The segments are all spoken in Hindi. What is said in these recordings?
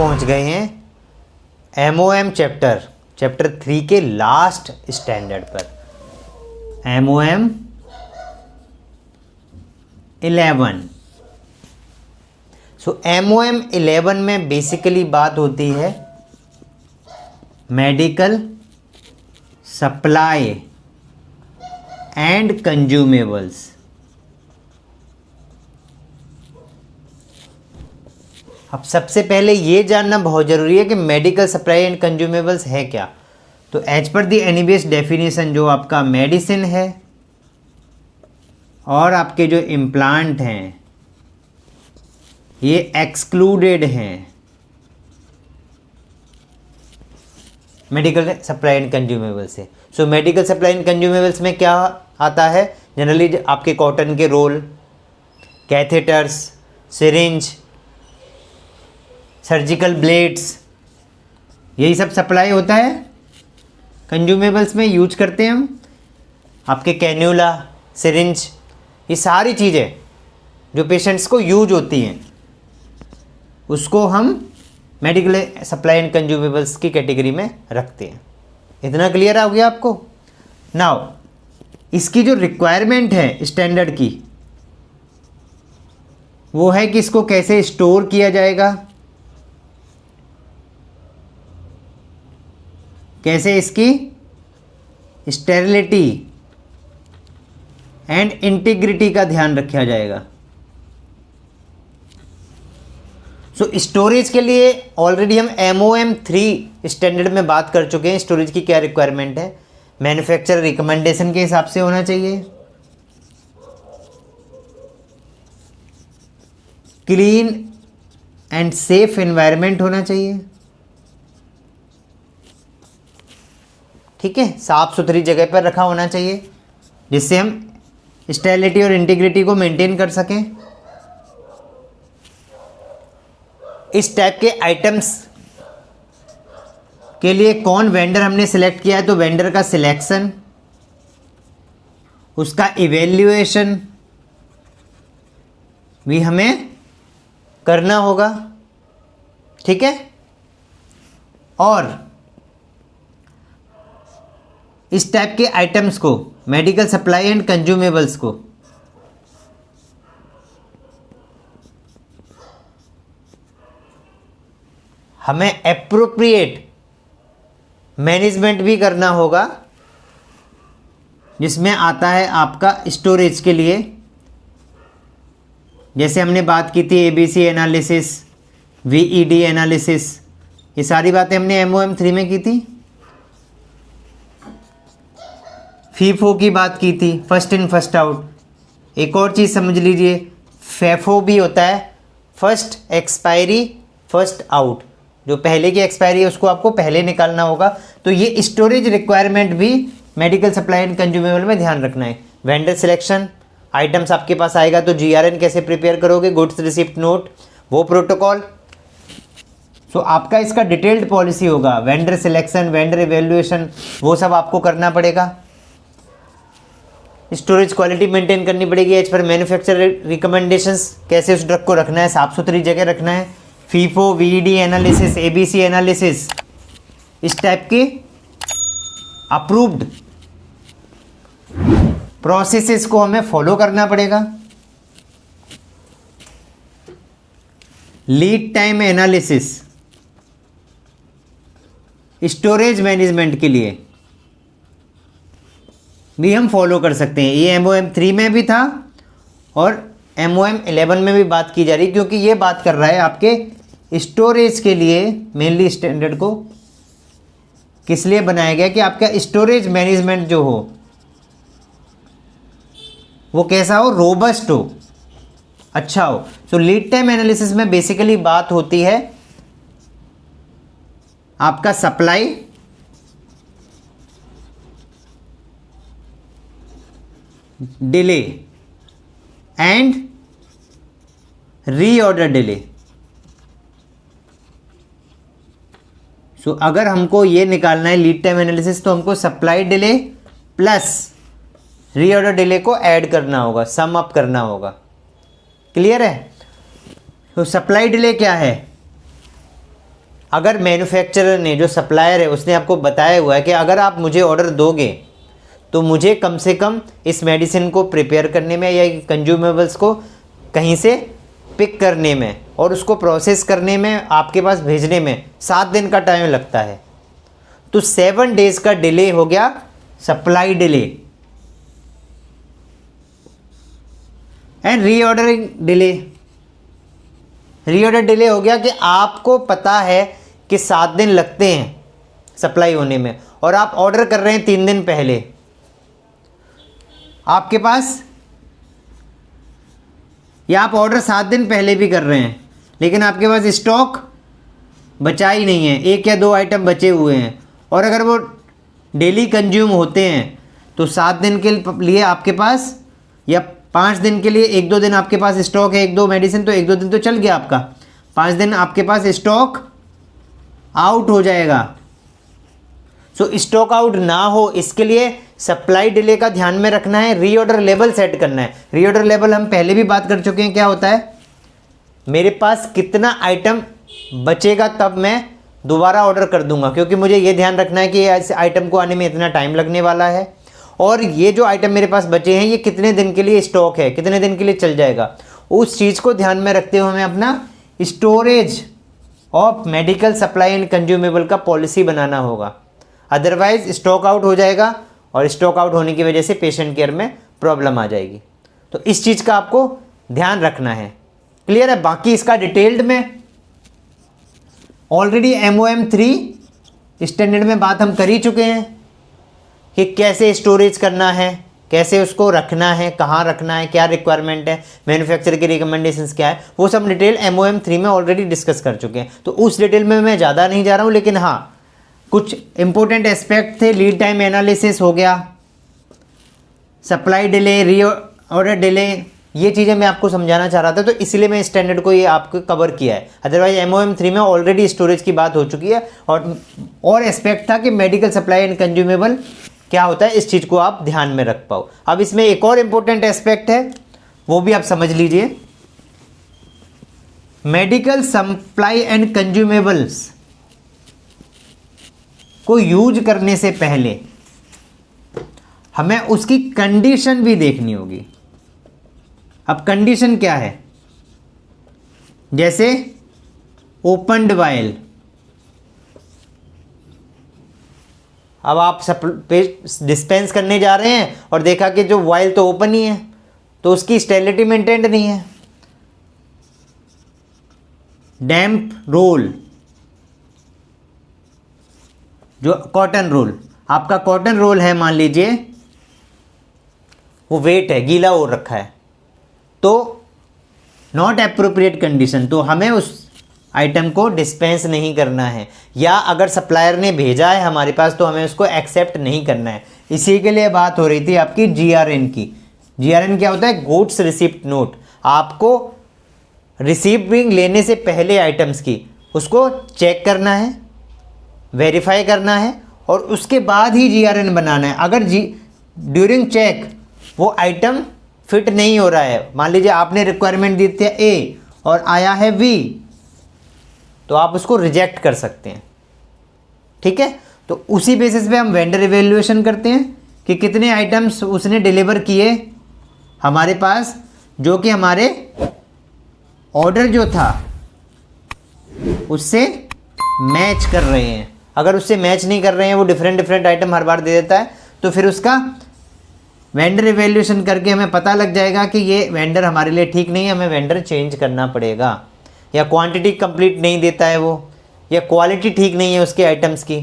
पहुंच गए हैं MOM चैप्टर 3 के लास्ट स्टैंडर्ड पर, MOM 11। सो MOM 11 में बेसिकली बात होती है मेडिकल सप्लाई एंड कंज्यूमेबल्स। अब सबसे पहले ये जानना बहुत ज़रूरी है कि मेडिकल सप्लाई एंड कंज्यूमेबल्स है क्या। तो एज पर दी NABS डेफिनेशन जो आपका मेडिसिन है और आपके जो इम्प्लांट हैं ये एक्सक्लूडेड हैं मेडिकल सप्लाई एंड कंज्यूमेबल से। So medical supply and consumables में क्या आता है, जनरली आपके कॉटन के roll, catheters, syringe, surgical blades, यही सब सप्लाई होता है। कंज्यूमेबल्स में यूज करते हैं हम आपके कैन्यूला, सिरिंज, ये सारी चीज़ें जो पेशेंट्स को यूज होती हैं उसको हम मेडिकल सप्लाई एंड कंज्यूमेबल्स की कैटेगरी में रखते हैं। इतना क्लियर हो गया आपको। नाउ इसकी जो रिक्वायरमेंट है स्टैंडर्ड की वो है कि इसको कैसे स्टोर किया जाएगा, कैसे इसकी स्टेरिलिटी एंड इंटीग्रिटी का ध्यान रखा जाएगा। सो स्टोरेज के लिए ऑलरेडी हम MOM 3 स्टैंडर्ड में बात कर चुके हैं। स्टोरेज की क्या रिक्वायरमेंट है, मैन्युफैक्चरर रिकमेंडेशन के हिसाब से होना चाहिए, क्लीन एंड सेफ एनवायरनमेंट होना चाहिए, ठीक है, साफ सुथरी जगह पर रखा होना चाहिए जिससे हम स्टेरिलिटी और इंटीग्रिटी को मेंटेन कर सकें। इस टाइप के आइटम्स के लिए कौन वेंडर हमने सिलेक्ट किया है, तो वेंडर का सिलेक्शन, उसका इवेल्युएशन भी हमें करना होगा, ठीक है। और इस टाइप के आइटम्स को, मेडिकल सप्लाई एंड कंज्यूमेबल्स को हमें एप्रोप्रिएट मैनेजमेंट भी करना होगा, जिसमें आता है आपका स्टोरेज के लिए, जैसे हमने बात की थी ABC एनालिसिस, VED एनालिसिस, ये सारी बातें हमने MOM 3 में की थी। FIFO की बात की थी, फर्स्ट इन फर्स्ट आउट। एक और चीज़ समझ लीजिए, FAFO भी होता है, फर्स्ट एक्सपायरी फर्स्ट आउट। जो पहले की एक्सपायरी है उसको आपको पहले निकालना होगा। तो ये स्टोरेज रिक्वायरमेंट भी मेडिकल सप्लाई एंड कंज्यूमेबल में ध्यान रखना है। वेंडर सिलेक्शन, आइटम्स आपके पास आएगा तो GRN कैसे प्रिपेयर करोगे, गुड्स रिसिप्ट नोट, वो प्रोटोकॉल। सो आपका इसका डिटेल्ड पॉलिसी होगा, वेंडर सिलेक्शन, वेंडर इवेल्युएशन, वो सब आपको करना पड़ेगा। स्टोरेज क्वालिटी मेंटेन करनी पड़ेगी एज पर मैन्युफैक्चरर रिकमेंडेशंस, कैसे उस ड्रग को रखना है, साफ सुथरी जगह रखना है। FIFO, VED analysis, ABC analysis, इस टाइप के अप्रूव्ड प्रोसेसेस को हमें फॉलो करना पड़ेगा। Lead time analysis storage management के लिए भी हम फॉलो कर सकते हैं। ये MOM 3 में भी था और MOM 11 में भी बात की जा रही है, क्योंकि ये बात कर रहा है आपके स्टोरेज के लिए। मेनली स्टैंडर्ड को किस लिए बनाया गया कि आपका स्टोरेज मैनेजमेंट जो हो वो कैसा हो, रोबस्ट हो, अच्छा हो। सो लीड टाइम एनालिसिस में बेसिकली बात होती है आपका supply, delay and reorder delay. So अगर हमको ये निकालना है लीड टाइम एनालिसिस, तो हमको supply delay plus reorder delay को ऐड करना होगा, सम अप करना होगा। क्लियर है। तो सप्लाई डिले क्या है, अगर मैन्युफैक्चरर ने, जो सप्लायर है, उसने आपको बताया हुआ है कि अगर आप मुझे ऑर्डर दोगे तो मुझे कम से कम इस मेडिसिन को प्रिपेयर करने में या कंज्यूमेबल्स को कहीं से पिक करने में और उसको प्रोसेस करने में, आपके पास भेजने में 7 दिन का टाइम लगता है, तो 7 डेज का डिले हो गया supply delay and reordering delay. Reorder delay हो गया कि आपको पता है कि 7 दिन लगते हैं सप्लाई होने में और आप ऑर्डर कर रहे हैं 3 दिन पहले, आपके पास, या आप ऑर्डर 7 दिन पहले भी कर रहे हैं लेकिन आपके पास स्टॉक बचा ही नहीं है, 1 या 2 आइटम बचे हुए हैं, और अगर वो डेली कंज्यूम होते हैं तो 7 दिन के लिए आपके पास, या 5 दिन के लिए 1-2 दिन आपके पास स्टॉक है 1-2 मेडिसिन, तो 1-2 दिन तो चल गया आपका, 5 दिन आपके पास स्टॉक आउट हो जाएगा। सो स्टॉक आउट ना हो इसके लिए सप्लाई डिले का ध्यान में रखना है, रीऑर्डर लेवल सेट करना है। रीऑर्डर लेवल हम पहले भी बात कर चुके हैं, क्या होता है, मेरे पास कितना आइटम बचेगा तब मैं दोबारा ऑर्डर कर दूंगा, क्योंकि मुझे ये ध्यान रखना है कि इस आइटम को आने में इतना टाइम लगने वाला है और ये जो आइटम मेरे पास बचे हैं ये कितने दिन के लिए स्टॉक है, कितने दिन के लिए चल जाएगा। उस चीज़ को ध्यान में रखते हुए हमें अपना storage of medical supply and consumable का पॉलिसी बनाना होगा, अदरवाइज स्टॉक आउट हो जाएगा और स्टॉक आउट होने की वजह से पेशेंट केयर में प्रॉब्लम आ जाएगी। तो इस चीज़ का आपको ध्यान रखना है। क्लियर है? बाकी इसका डिटेल्ड में ऑलरेडी MOM 3 स्टैंडर्ड में बात हम कर ही चुके हैं कि कैसे स्टोरेज करना है, कैसे उसको रखना है, कहाँ रखना है, क्या रिक्वायरमेंट है, मैन्युफैक्चरर की रिकमेंडेशंस क्या है, वो सब डिटेल MOM 3 में ऑलरेडी डिस्कस कर चुके हैं। तो उस डिटेल में मैं ज़्यादा नहीं जा रहा हूँ, लेकिन हाँ कुछ इंपॉर्टेंट एस्पेक्ट थे। लीड टाइम एनालिसिस हो गया, सप्लाई डिले, रीऑर्डर डिले, ये चीज़ें मैं आपको समझाना चाह रहा था, तो इसलिए मैं स्टैंडर्ड को ये आपको कवर किया है। अदरवाइज MOM 3 में ऑलरेडी स्टोरेज की बात हो चुकी है और एस्पेक्ट था कि मेडिकल सप्लाई एंड कंज्यूमेबल क्या होता है, इस चीज़ को आप ध्यान में रख पाओ। अब इसमें एक और इम्पोर्टेंट एस्पेक्ट है, वो भी आप समझ लीजिए। मेडिकल सप्लाई एंड कंज्यूमेबल्स को यूज करने से पहले हमें उसकी कंडीशन भी देखनी होगी। अब कंडीशन क्या है, जैसे ओपन्ड वायल, अब आप डिस्पेंस करने जा रहे हैं और देखा कि जो वायल तो ओपन ही है, तो उसकी स्टेरिलिटी मेंटेन्ड नहीं है। डैम्प रोल, जो कॉटन रोल, आपका कॉटन रोल है, मान लीजिए वो वेट है, गीला हो रखा है, तो नॉट एप्रोप्रिएट कंडीशन, तो हमें उस आइटम को डिस्पेंस नहीं करना है, या अगर सप्लायर ने भेजा है हमारे पास तो हमें उसको एक्सेप्ट नहीं करना है। इसी के लिए बात हो रही थी आपकी GRN की। GRN क्या होता है, गुड्स रिसिप्ट नोट। आपको रिसीविंग लेने से पहले आइटम्स की उसको चेक करना है, वेरीफाई करना है और उसके बाद ही GRN बनाना है। अगर ड्यूरिंग चेक वो आइटम फिट नहीं हो रहा है, मान लीजिए आपने रिक्वायरमेंट दी थी A और आया है V, तो आप उसको रिजेक्ट कर सकते हैं। ठीक है, तो उसी बेसिस पे हम वेंडर इवेल्युएशन करते हैं कि कितने आइटम्स उसने डिलीवर किए हमारे पास, जो कि हमारे ऑर्डर जो था उससे मैच कर रहे हैं। अगर उससे मैच नहीं कर रहे हैं, वो डिफरेंट आइटम हर बार दे देता है, तो फिर उसका वेंडर इवेल्यूएशन करके हमें पता लग जाएगा कि ये वेंडर हमारे लिए ठीक नहीं है, हमें वेंडर चेंज करना पड़ेगा। या क्वांटिटी कंप्लीट नहीं देता है वो, या क्वालिटी ठीक नहीं है उसके आइटम्स की,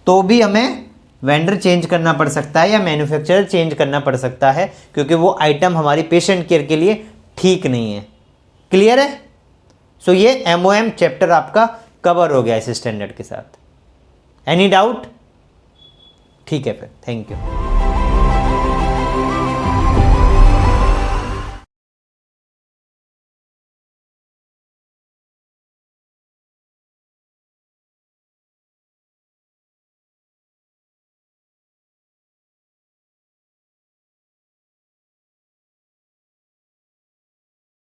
तो भी हमें वेंडर चेंज करना पड़ सकता है या मैन्युफैक्चरर चेंज करना पड़ सकता है, क्योंकि वो आइटम हमारी पेशेंट केयर के लिए ठीक नहीं है। क्लियर है? सो ये MOM चैप्टर आपका कवर हो गया इस स्टैंडर्ड के साथ। Any doubt? ठीक है फिर, थैंक यू।